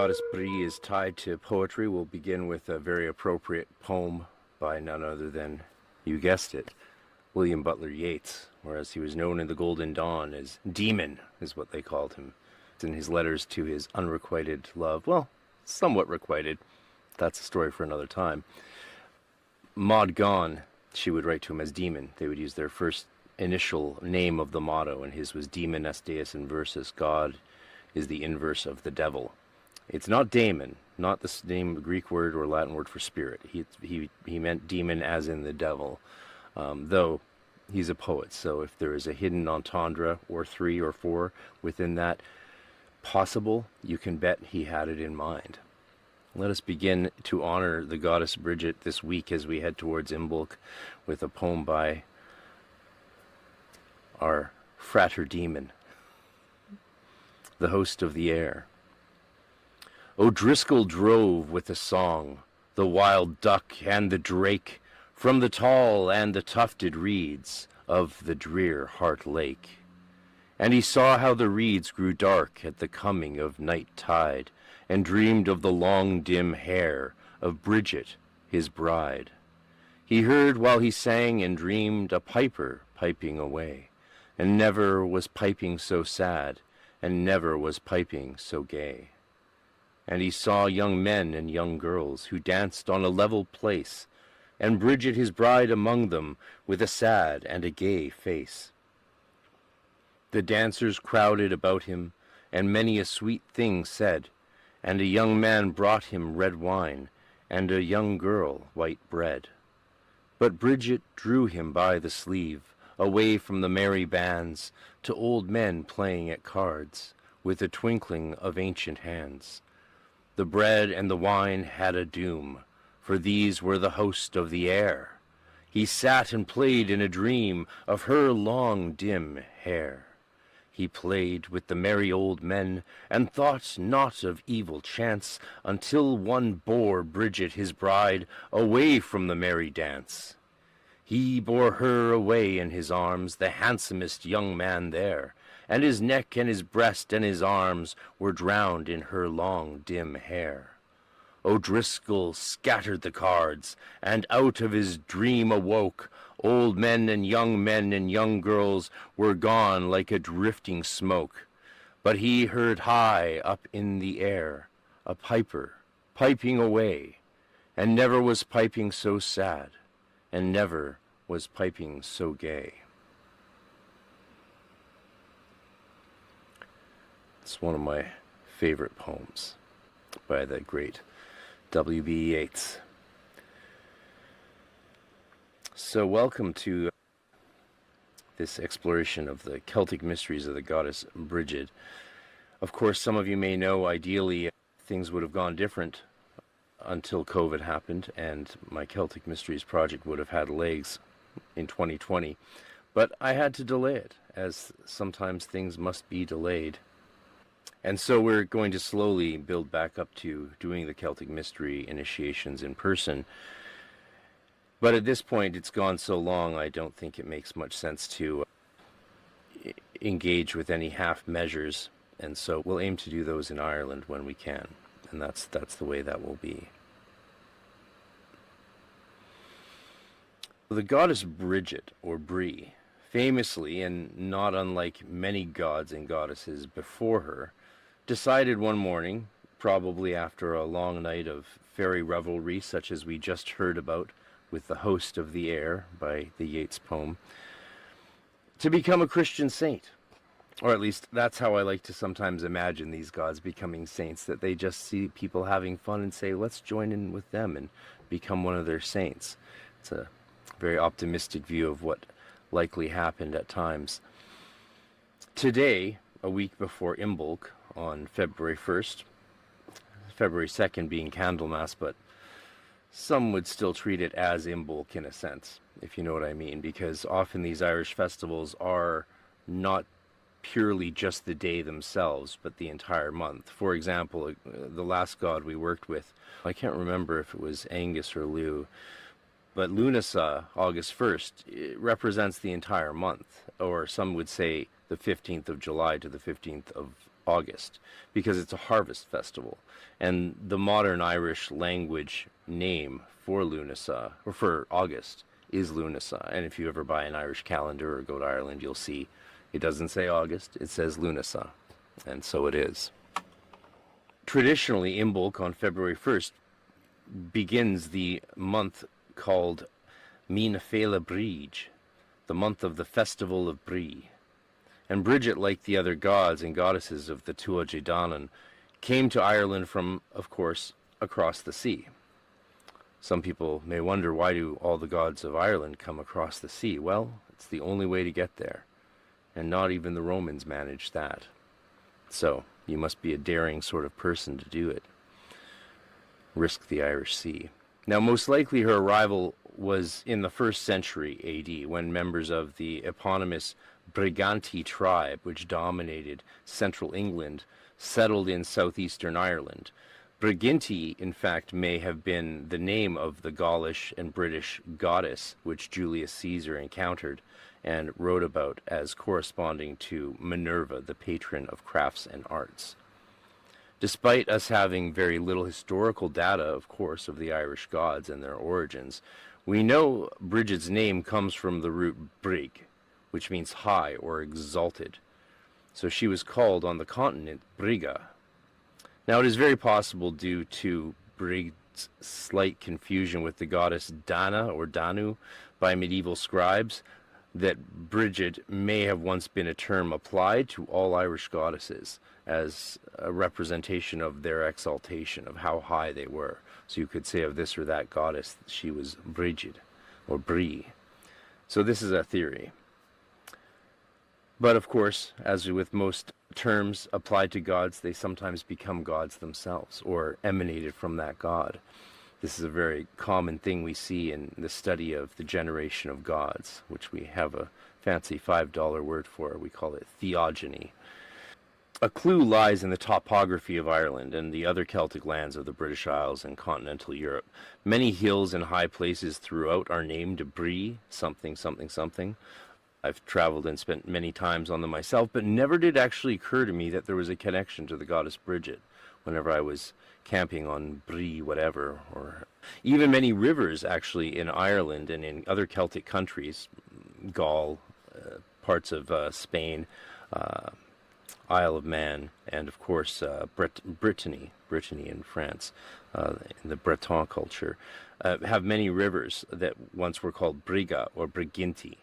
goddess Brígid is tied to poetry, we'll begin with a very appropriate poem by none other than, you guessed it, William Butler Yeats, whereas he was known in the Golden Dawn as Demon, is what they called him. In his letters to his unrequited love, well, somewhat requited, that's a story for another time. Maud Gonne, she would write to him as Demon. They would use their first initial name of the motto, and his was Demon est Deus inversus, God is the inverse of the devil. It's not daemon, not the same Greek word or Latin word for spirit. He meant demon as in the devil, though he's a poet, so if there is a hidden entendre or 3 or 4 within that possible, you can bet he had it in mind. Let us begin to honor the goddess Brígid this week as we head towards Imbolg with a poem by our frater demon, the host of the air. O'Driscoll drove with a song, the wild duck and the drake, from the tall and the tufted reeds of the drear Hart Lake. And he saw how the reeds grew dark at the coming of night tide, and dreamed of the long dim hair of Brígid, his bride. He heard while he sang and dreamed a piper piping away, and never was piping so sad, and never was piping so gay. And he saw young men and young girls who danced on a level place, and Brígid his bride among them with a sad and a gay face. The dancers crowded about him, and many a sweet thing said, and a young man brought him red wine, and a young girl white bread. But Brígid drew him by the sleeve, away from the merry bands, to old men playing at cards, with a twinkling of ancient hands. The bread and the wine had a doom, for these were the host of the air. He sat and played in a dream of her long dim hair. He played with the merry old men, and thought not of evil chance, until one bore Brígid his bride away from the merry dance. He bore her away in his arms, the handsomest young man there, and his neck and his breast and his arms were drowned in her long dim hair. O'Driscoll scattered the cards, and out of his dream awoke. Old men and young girls were gone like a drifting smoke. But he heard high up in the air a piper piping away, and never was piping so sad, and never was piping so gay. It's one of my favorite poems by the great W.B. Yeats. So welcome to this exploration of the Celtic mysteries of the goddess Brígid. Of course, some of you may know, ideally, things would have gone different until COVID happened, and my Celtic Mysteries project would have had legs in 2020. But I had to delay it, as sometimes things must be delayed. And so we're going to slowly build back up to doing the Celtic Mystery initiations in person. But at this point, it's gone so long, I don't think it makes much sense to engage with any half measures. And so we'll aim to do those in Ireland when we can. And that's the way that will be. The goddess Brígid, or Brí, famously, and not unlike many gods and goddesses before her, decided one morning, probably after a long night of fairy revelry such as we just heard about with the host of the air by the Yeats poem, to become a Christian saint. Or at least that's how I like to sometimes imagine these gods becoming saints, that they just see people having fun and say, let's join in with them and become one of their saints. It's a very optimistic view of what likely happened at times. Today, a week before Imbolg, on February 1st, February 2nd being Candlemas, but some would still treat it as Imbolg in a sense, if you know what I mean, because often these Irish festivals are not purely just the day themselves, but the entire month. For example, the last god we worked with, I can't remember if it was Angus or Lugh, but Lunasa, August 1st, it represents the entire month, or some would say the 15th of July to the 15th of August, because it's a harvest festival. And the modern Irish language name for Lunasa, or for August, is Lunasa. And if you ever buy an Irish calendar or go to Ireland, you'll see it doesn't say August, it says Lunasa. And so it is. Traditionally, Imbolg on February 1st begins the month called Mína Féile Brígid, the month of the festival of Brí. And Brígid, like the other gods and goddesses of the Tuatha Dé Danann, came to Ireland from, of course, across the sea. Some people may wonder, why do all the gods of Ireland come across the sea? Well, it's the only way to get there, and not even the Romans managed that. So, you must be a daring sort of person to do it. Risk the Irish Sea. Now, most likely her arrival was in the 1st century AD, when members of the eponymous Briganti tribe, which dominated central England, settled in southeastern Ireland. Briganti, in fact, may have been the name of the Gaulish and British goddess which Julius Caesar encountered and wrote about as corresponding to Minerva, the patron of crafts and arts. Despite us having very little historical data, of course, of the Irish gods and their origins, we know Brígid's name comes from the root brig, which means high or exalted. So she was called on the continent Briga. Now it is very possible, due to Brígid's slight confusion with the goddess Dana or Danu by medieval scribes, that Brígid may have once been a term applied to all Irish goddesses as a representation of their exaltation, of how high they were. So you could say of this or that goddess, she was Brígid or Brí. So this is a theory. But of course, as with most terms applied to gods, they sometimes become gods themselves or emanated from that god. This is a very common thing we see in the study of the generation of gods, which we have a fancy $5 word for. We call it theogony. A clue lies in the topography of Ireland and the other Celtic lands of the British Isles and continental Europe. Many hills and high places throughout are named Brí, something, something, something. I've traveled and spent many times on them myself, but never did actually occur to me that there was a connection to the goddess Brígid whenever I was camping on Brí whatever. Or even many rivers actually in Ireland and in other Celtic countries, Gaul, parts of Spain, Isle of Man, and of course Brittany in France, in the Breton culture, have many rivers that once were called Briga or Briginti.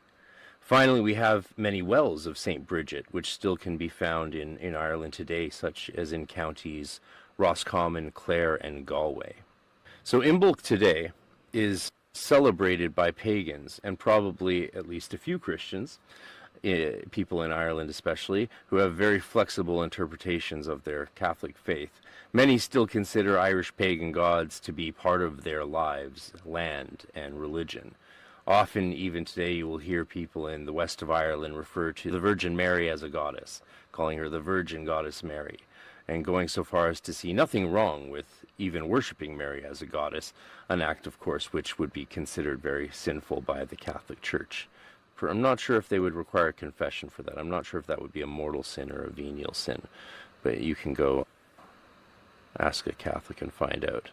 Finally, we have many wells of St. Brígid, which still can be found in Ireland today, such as in counties Roscommon, Clare, and Galway. So Imbolg today is celebrated by pagans, and probably at least a few Christians, people in Ireland especially, who have very flexible interpretations of their Catholic faith. Many still consider Irish pagan gods to be part of their lives, land, and religion. Often, even today, you will hear people in the west of Ireland refer to the Virgin Mary as a goddess, calling her the Virgin Goddess Mary, and going so far as to see nothing wrong with even worshipping Mary as a goddess, an act, of course, which would be considered very sinful by the Catholic Church. I'm not sure if they would require confession for that. I'm not sure if that would be a mortal sin or a venial sin, but you can go ask a Catholic and find out.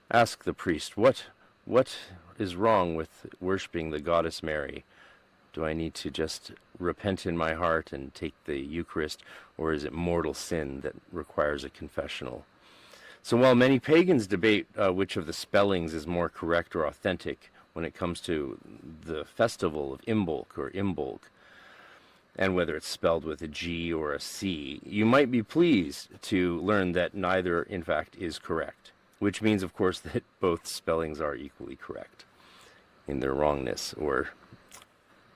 Ask the priest, what is wrong with worshiping the goddess Mary? Do I need to just repent in my heart and take the Eucharist, or is it mortal sin that requires a confessional? So while many pagans debate which of the spellings is more correct or authentic when it comes to the festival of Imbolg, and whether it's spelled with a G or a C, you might be pleased to learn that neither, in fact, is correct, which means, of course, that both spellings are equally correct in their wrongness or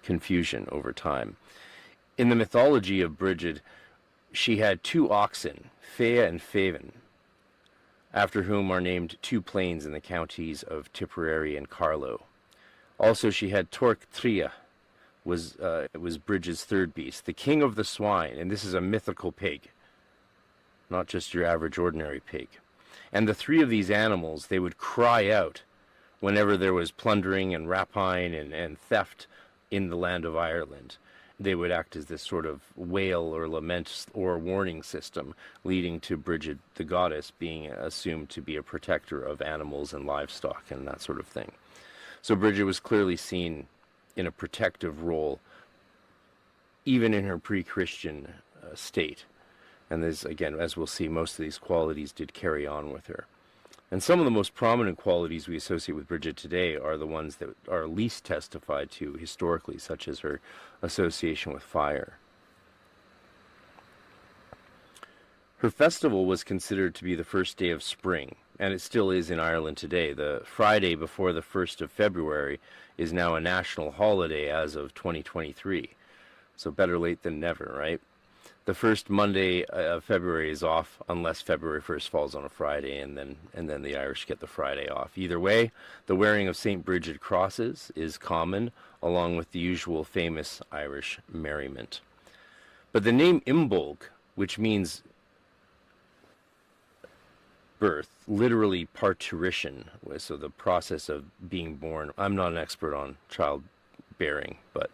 confusion over time. In the mythology of Brígid, she had two oxen, Fea and Févan, after whom are named two plains in the counties of Tipperary and Carlow. Also, she had Torc Tria, it was Brígid's third beast, the king of the swine, and this is a mythical pig, not just your average ordinary pig. And the three of these animals, they would cry out whenever there was plundering and rapine and theft in the land of Ireland. they would act as this sort of wail or lament or warning system, leading to Brígid, the goddess, being assumed to be a protector of animals and livestock and that sort of thing. So Brígid was clearly seen in a protective role, even in her pre-Christian state. And there's, again, as we'll see, most of these qualities did carry on with her. And some of the most prominent qualities we associate with Brígid today are the ones that are least testified to historically, such as her association with fire. Her festival was considered to be the first day of spring, and it still is in Ireland today. The Friday before the 1st of February is now a national holiday as of 2023. So better late than never, right? The first Monday of February is off unless February 1st falls on a Friday, and then the Irish get the Friday off. Either way, the wearing of St. Brígid crosses is common, along with the usual famous Irish merriment. But the name Imbolg, which means birth, literally parturition, so the process of being born. I'm not an expert on childbearing, but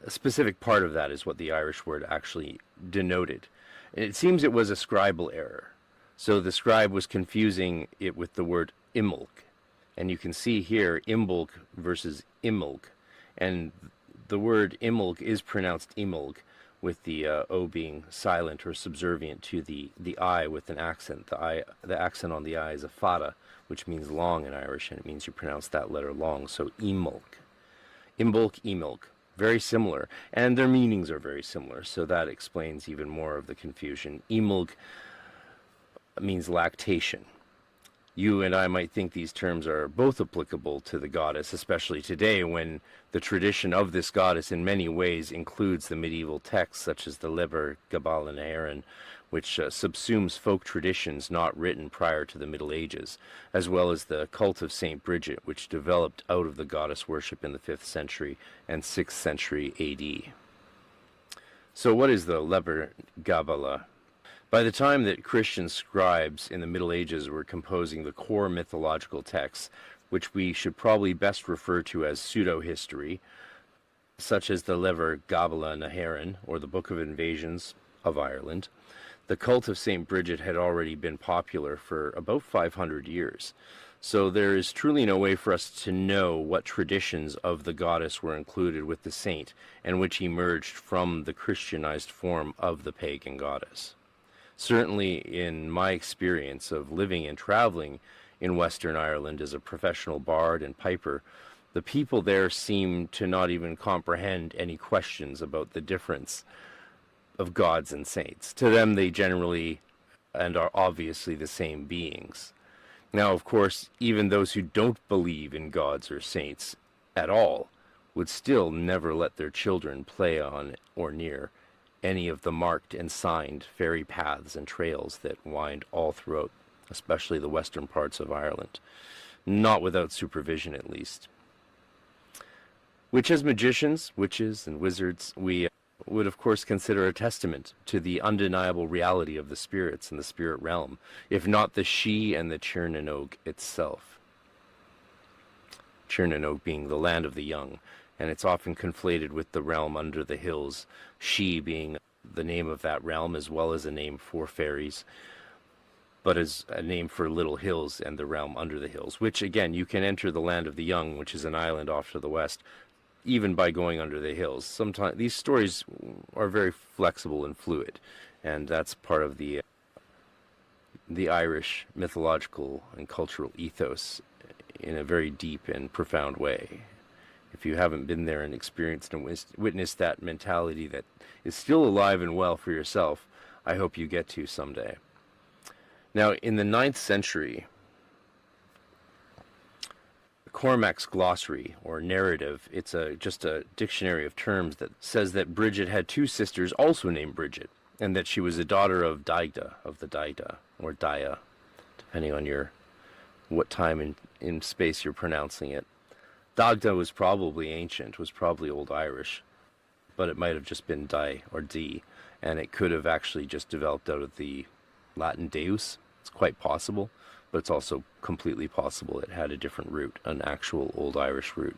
a specific part of that is what the Irish word actually denoted. And it seems it was a scribal error. So the scribe was confusing it with the word Imbolg. And you can see here Imbolg versus Imbolg. And the word Imbolg is pronounced Imbolg, with the O being silent or subservient to the I with an accent. The accent on the I is a fada, which means long in Irish, and it means you pronounce that letter long. So Imbolg. Imbolg, Imbolg. Very similar, and their meanings are very similar, so that explains even more of the confusion. Imbolg means lactation. You and I might think these terms are both applicable to the goddess, especially today when the tradition of this goddess in many ways includes the medieval texts such as the Liber Gabála na hÉireann, which subsumes folk traditions not written prior to the Middle Ages, as well as the cult of St. Brígid, which developed out of the goddess worship in the 5th century and 6th century AD. So what is the Liber Gabála? By the time that Christian scribes in the Middle Ages were composing the core mythological texts, which we should probably best refer to as pseudo-history, such as the Liber Gabála na hÉireann, or the Book of Invasions of Ireland, the cult of St. Brígid had already been popular for about 500 years. So there is truly no way for us to know what traditions of the goddess were included with the saint, and which emerged from the Christianized form of the pagan goddess. Certainly in my experience of living and traveling in Western Ireland as a professional bard and piper, the people there seem to not even comprehend any questions about the difference of gods and saints. To them, they generally and are obviously the same beings. Now, of course, even those who don't believe in gods or saints at all would still never let their children play on or near any of the marked and signed fairy paths and trails that wind all throughout, especially the western parts of Ireland. Not without supervision, at least. Which, as magicians, witches, and wizards, we would of course consider a testament to the undeniable reality of the spirits in the spirit realm, if not the She and the Tirnanog itself. Tirnanog being the land of the young, and it's often conflated with the realm under the hills, She being the name of that realm as well as a name for fairies, but as a name for little hills and the realm under the hills, which again, you can enter the land of the young, which is an island off to the west, even by going under the hills. Sometimes these stories are very flexible and fluid, and that's part of the Irish mythological and cultural ethos in a very deep and profound way. If you haven't been there and experienced and witnessed that mentality that is still alive and well for yourself, I hope you get to someday. Now, in the 9th century, Cormac's glossary, or narrative, it's just a dictionary of terms that says that Brígid had two sisters also named Brígid, and that she was a daughter of Daigda, of the Daida, or Daya, depending on what time in space you're pronouncing it. Dagda was probably ancient, was probably Old Irish, but it might have just been Dai or D, and it could have actually just developed out of the Latin Deus. It's quite possible, but it's also completely possible it had a different root, an actual Old Irish root.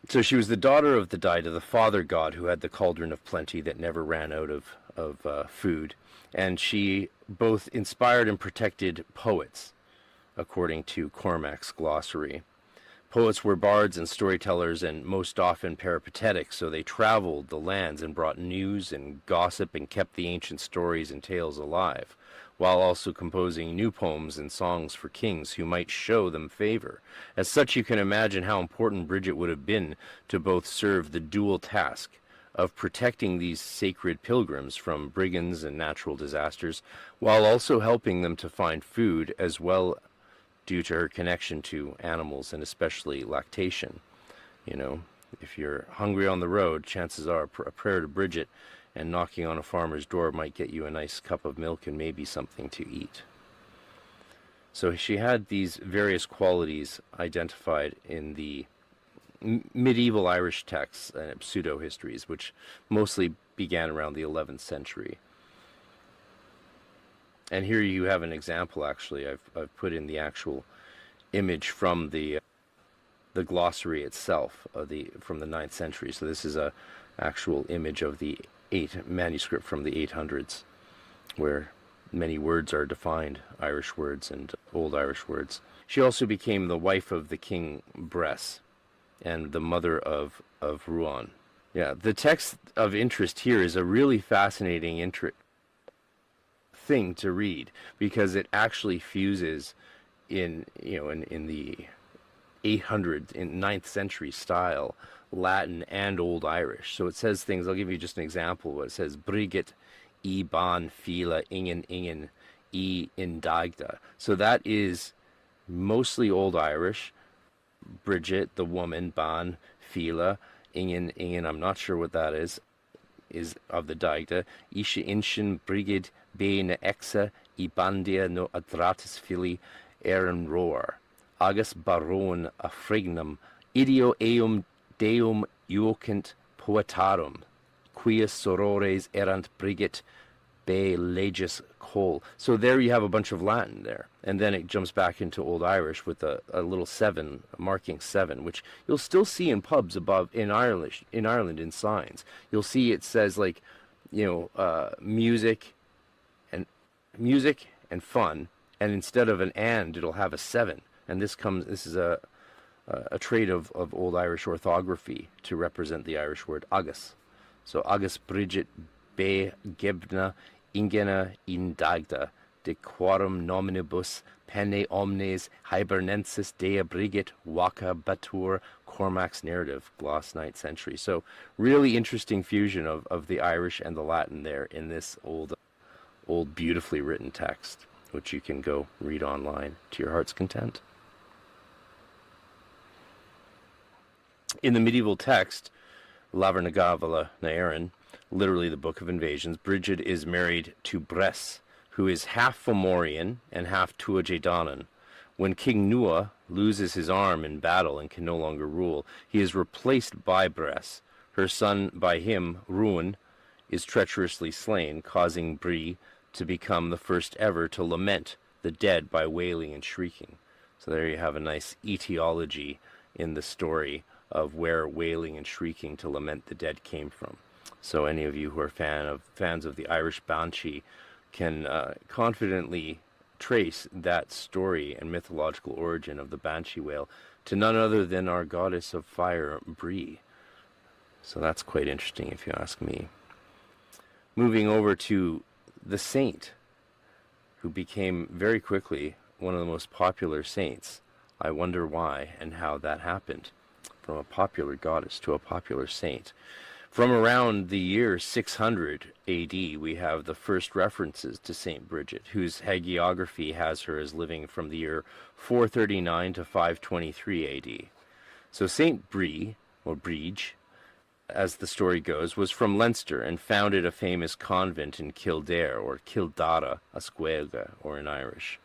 So she was the daughter of the Daida, the father god who had the cauldron of plenty that never ran out of food. And she both inspired and protected poets, according to Cormac's glossary. Poets were bards and storytellers, and most often peripatetic, so they traveled the lands and brought news and gossip and kept the ancient stories and tales alive, while also composing new poems and songs for kings who might show them favor. As such, you can imagine how important Brígid would have been to both serve the dual task of protecting these sacred pilgrims from brigands and natural disasters, while also helping them to find food, as well due to her connection to animals and especially lactation. You know, if you're hungry on the road, chances are a prayer to Brígid and knocking on a farmer's door might get you a nice cup of milk and maybe something to eat. So she had these various qualities identified in the medieval Irish texts and pseudo-histories, which mostly began around the 11th century. And here you have an example, actually. I've put in the actual image from the glossary itself from the 9th century. So this is a actual image of the manuscript from the 800s, where many words are defined, Irish words and Old Irish words. She also became the wife of the king Bress and the mother of Ruan. Yeah, the text of interest here is a really fascinating thing to read, because it actually fuses in the 800s, in 9th century style, Latin and Old Irish. So it says things, I'll give you just an example. It says Brígid I ban fila ingen I indagda. So that is mostly Old Irish. Brígid, the woman, ban fila ingen, I'm not sure what that is of the Daigda. Isha inshin Brígid be na exa I bandia no adratis fili eran roar. Agus baron a frignum idio eum deum iocent poetarum, quia sorores erant Brígid be legis col. So there you have a bunch of Latin there. And then it jumps back into Old Irish with a little 7, marking 7, which you'll still see in pubs above in Ireland in signs. You'll see it says, like, music and fun, and instead of an and, it'll have a 7. And this is a trait of Old Irish orthography to represent the Irish word agus. So agus Brígid be gebna ingena indagda de quorum nominibus pene omnes hibernensis dea Brígid waka batur Cormac's narrative, gloss 9th century. So really interesting fusion of the Irish and the Latin there in this old beautifully written text, which you can go read online to your heart's content. In the medieval text, Lavernagavala na Éireann, literally the Book of Invasions, Brígid is married to Bress, who is half Fomorian and half Tuatha When King Nua loses his arm in battle and can no longer rule, he is replaced by Bress. Her son, by him, Ruan, is treacherously slain, causing Brí to become the first ever to lament the dead by wailing and shrieking. So there you have a nice etiology in the story of where wailing and shrieking to lament the dead came from. So any of you who are fans of the Irish Banshee can confidently trace that story and mythological origin of the Banshee whale to none other than our goddess of fire, Brí. So that's quite interesting, if you ask me. Moving over to the saint, who became very quickly one of the most popular saints. I wonder why and how that happened, from a popular goddess to a popular saint. From around the year 600 AD, we have the first references to Saint Brígid, whose hagiography has her as living from the year 439 to 523 AD. So Saint Brí, or Brígid, as the story goes, was from Leinster and founded a famous convent in Kildare, or Kildara, Ascuelga, or in Irish.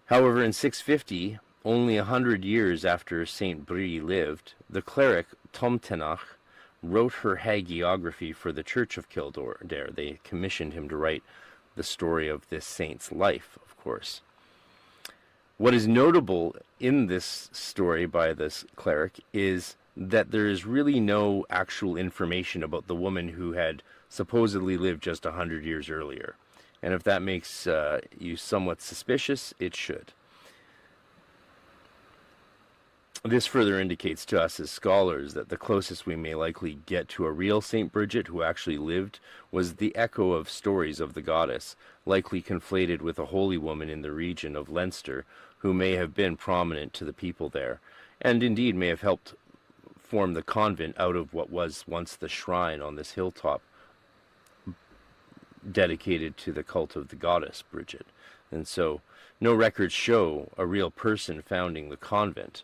However, in 650, only 100 years after Saint Brí lived, the cleric Tomtenach wrote her hagiography for the Church of Kildare. They commissioned him to write the story of this saint's life, of course. What is notable in this story by this cleric is that there is really no actual information about the woman who had supposedly lived just 100 years earlier. And if that makes you somewhat suspicious, it should. This further indicates to us as scholars that the closest we may likely get to a real St. Bridget who actually lived was the echo of stories of the goddess, likely conflated with a holy woman in the region of Leinster who may have been prominent to the people there, and indeed may have helped form the convent out of what was once the shrine on this hilltop dedicated to the cult of the goddess Bridget. And so no records show a real person founding the convent.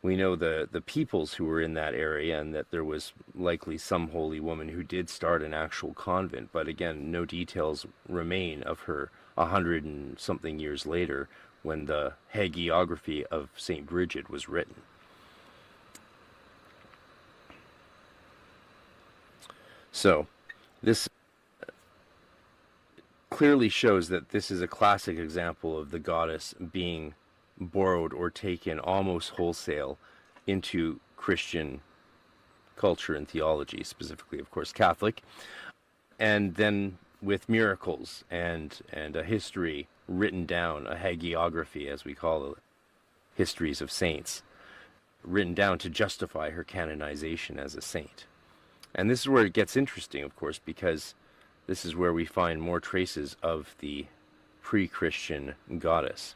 We know the peoples who were in that area, and that there was likely some holy woman who did start an actual convent, but again, no details remain of her 100 and something years later when the hagiography of St. Bridget was written. So, this clearly shows that this is a classic example of the goddess being borrowed or taken almost wholesale into Christian culture and theology, specifically, of course, Catholic, and then with miracles and a history written down, a hagiography, as we call it, histories of saints, written down to justify her canonization as a saint. And this is where it gets interesting, of course, because this is where we find more traces of the pre-Christian goddess.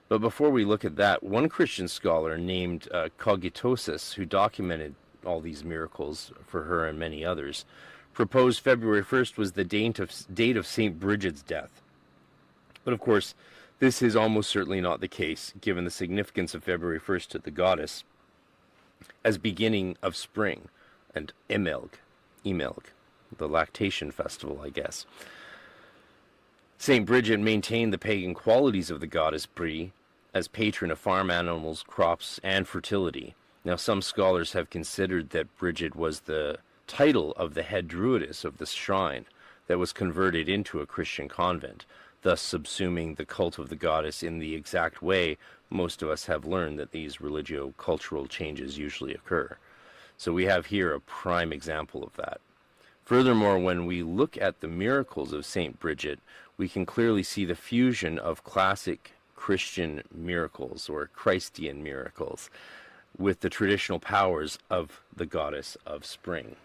But before we look at that, one Christian scholar named Cogitosus, who documented all these miracles for her and many others, proposed February 1st was the date of St. Bridget's death. But of course, this is almost certainly not the case, given the significance of February 1st to the goddess as beginning of spring, and Imbolg, the lactation festival, I guess. St. Bridget maintained the pagan qualities of the goddess Brígid as patron of farm animals, crops, and fertility. Now, some scholars have considered that Bridget was the title of the head druidess of the shrine that was converted into a Christian convent, thus subsuming the cult of the goddess in the exact way most of us have learned that these religio-cultural changes usually occur. So we have here a prime example of that. Furthermore, when we look at the miracles of St. Bridget, we can clearly see the fusion of classic Christian miracles, or Christian miracles, with the traditional powers of the goddess of spring.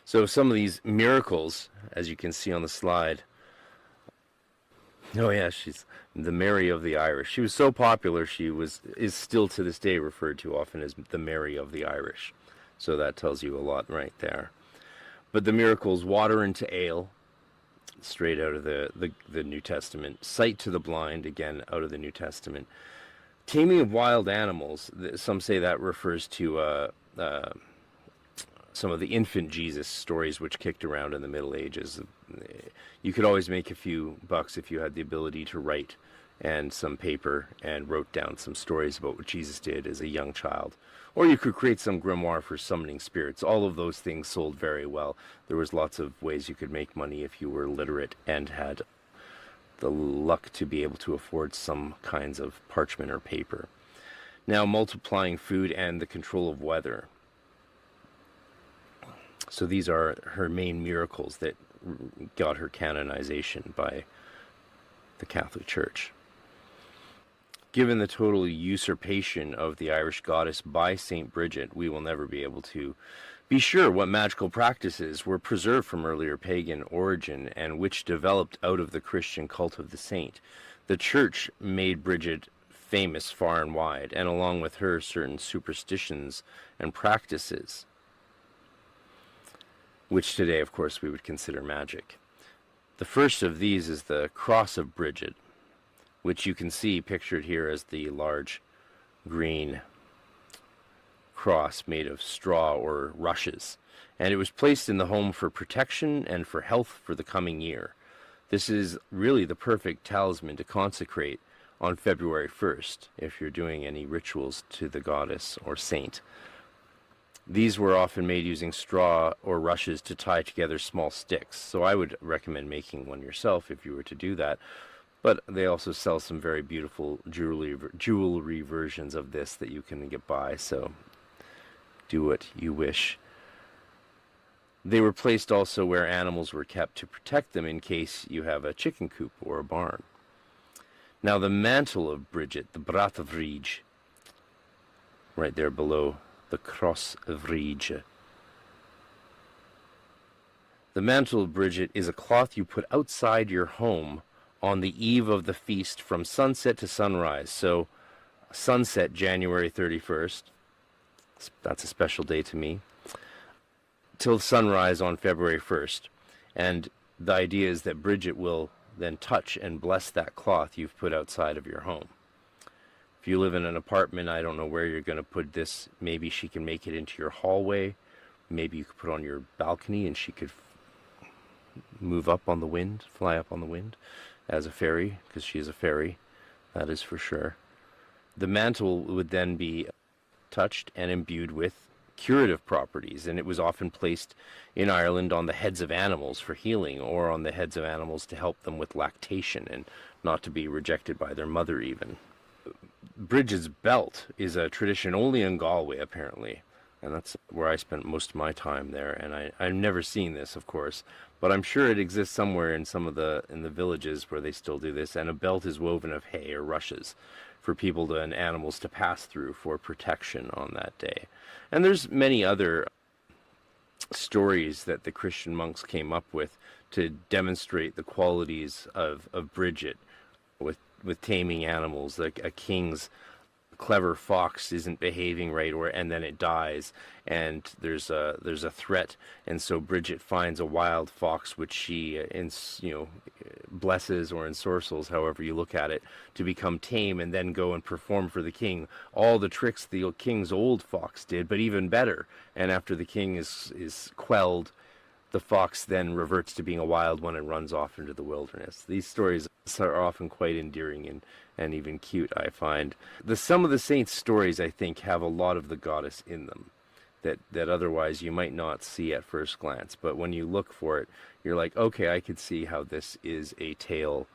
So some of these miracles, as you can see on the slide, oh yeah, she's the Mary of the Irish. She was so popular, she is still to this day referred to often as the Mary of the Irish. So that tells you a lot right there. But the miracles, water into ale, straight out of the New Testament. Sight to the blind, again, out of the New Testament. Taming of wild animals, some say that refers to some of the infant Jesus stories which kicked around in the Middle Ages. You could always make a few bucks if you had the ability to write and some paper and wrote down some stories about what Jesus did as a young child. Or you could create some grimoire for summoning spirits. All of those things sold very well. There was lots of ways you could make money if you were literate and had the luck to be able to afford some kinds of parchment or paper. Now, multiplying food and the control of weather. So these are her main miracles that got her canonization by the Catholic Church. Given the total usurpation of the Irish goddess by St. Bridget, we will never be able to be sure what magical practices were preserved from earlier pagan origin and which developed out of the Christian cult of the saint. The Church made Bridget famous far and wide, and along with her, certain superstitions and practices, which today, of course, we would consider magic. The first of these is the Cross of Bridget, which you can see pictured here as the large green cross made of straw or rushes, and it was placed in the home for protection and for health for the coming year. This is really the perfect talisman to consecrate on February 1st if you're doing any rituals to the goddess or saint. These were often made using straw or rushes to tie together small sticks, so I would recommend making one yourself if you were to do that. But they also sell some very beautiful jewelry versions of this that you can get by, so do what you wish. They were placed also where animals were kept to protect them in case you have a chicken coop or a barn. Now the mantle of Brígid, the Brat of Brígid, right there below the cross of Brígid. The mantle of Brígid is a cloth you put outside your home on the eve of the feast from sunset to sunrise. So sunset, January 31st, that's a special day to me, till sunrise on February 1st. And the idea is that Brígid will then touch and bless that cloth you've put outside of your home. If you live in an apartment, I don't know where you're going to put this. Maybe she can make it into your hallway. Maybe you could put it on your balcony and she could move up on the wind, fly up on the wind as a fairy, because she is a fairy, that is for sure. The mantle would then be touched and imbued with curative properties, and it was often placed in Ireland on the heads of animals for healing, or on the heads of animals to help them with lactation and not to be rejected by their mother even. Brígid's belt is a tradition only in Galway, apparently, and that's where I spent most of my time there, and I've never seen this, of course, but I'm sure it exists somewhere in some of the villages where they still do this, and a belt is woven of hay or rushes for people and animals to pass through for protection on that day. And there's many other stories that the Christian monks came up with to demonstrate the qualities of Brígid with taming animals. Like a king's clever fox isn't behaving right, and then it dies, and there's a threat, and so Brígid finds a wild fox which she blesses or ensorcels, however you look at it, to become tame and then go and perform for the king all the tricks the king's old fox did, but even better. And after the king is quelled, the fox then reverts to being a wild one and runs off into the wilderness. These stories are often quite endearing and even cute, I find. Some of the saints' stories, I think, have a lot of the goddess in them that otherwise you might not see at first glance. But when you look for it, you're like, okay, I could see how this is a tale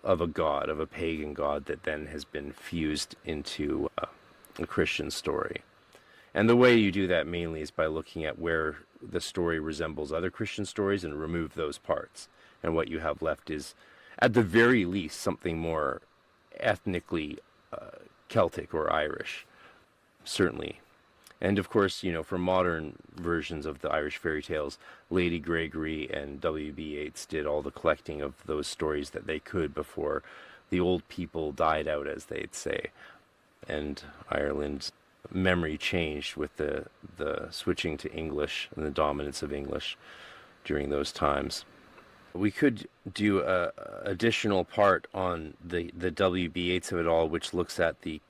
of a god, of a pagan god that then has been fused into a Christian story. And the way you do that mainly is by looking at where the story resembles other Christian stories and remove those parts. And what you have left is, at the very least, something more ethnically Celtic or Irish, certainly. And of course, for modern versions of the Irish fairy tales, Lady Gregory and W.B. Yeats did all the collecting of those stories that they could before the old people died out, as they'd say. And Ireland's memory changed with the switching to English and the dominance of English during those times. We could do a additional part on the W.B. Yeats of it all, which looks at the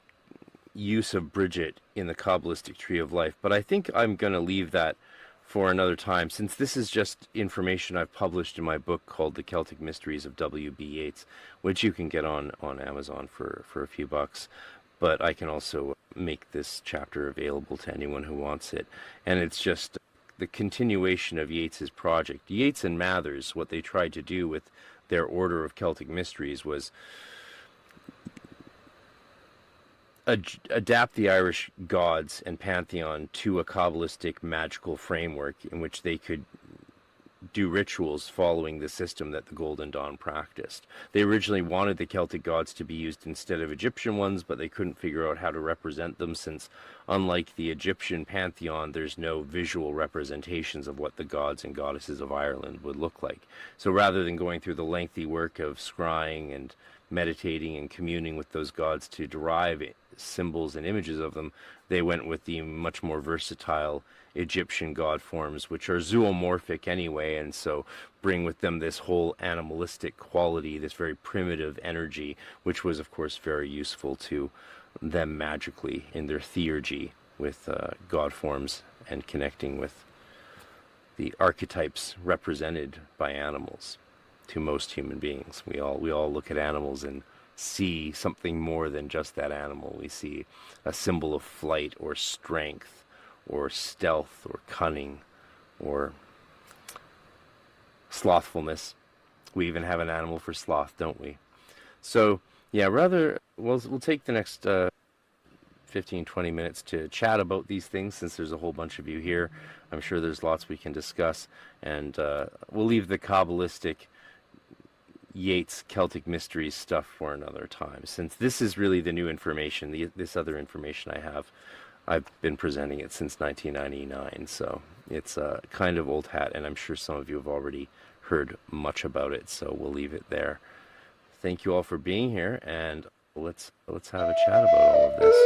use of Brígid in the Kabbalistic tree of life, but I think I'm going to leave that for another time, since this is just information I've published in my book called The Celtic Mysteries of W.B. Yeats, which you can get on Amazon for a few bucks. But I can also make this chapter available to anyone who wants it. And it's just the continuation of Yeats's project. Yeats and Mathers, what they tried to do with their order of Celtic mysteries was adapt the Irish gods and pantheon to a Kabbalistic magical framework in which they could do rituals following the system that the Golden Dawn practiced. They originally wanted the Celtic gods to be used instead of Egyptian ones, but they couldn't figure out how to represent them, since unlike the Egyptian pantheon, there's no visual representations of what the gods and goddesses of Ireland would look like. So rather than going through the lengthy work of scrying and meditating and communing with those gods to derive symbols and images of them, they went with the much more versatile Egyptian god forms, which are zoomorphic anyway, and so bring with them this whole animalistic quality, this very primitive energy, which was of course very useful to them magically in their theurgy with god forms and connecting with the archetypes represented by animals. To most human beings, we all look at animals and see something more than just that animal. We see a symbol of flight or strength or stealth or cunning or slothfulness. We even have an animal for sloth, don't we? So yeah, we'll take the next 15-20 minutes to chat about these things, since there's a whole bunch of you here. I'm sure there's lots we can discuss, and we'll leave the Kabbalistic Yeats Celtic Mysteries stuff for another time, since this is really the new information. This other information I've been presenting it since 1999, so it's kind of old hat, and I'm sure some of you have already heard much about it, so we'll leave it there. Thank you all for being here, and let's have a chat about all of this.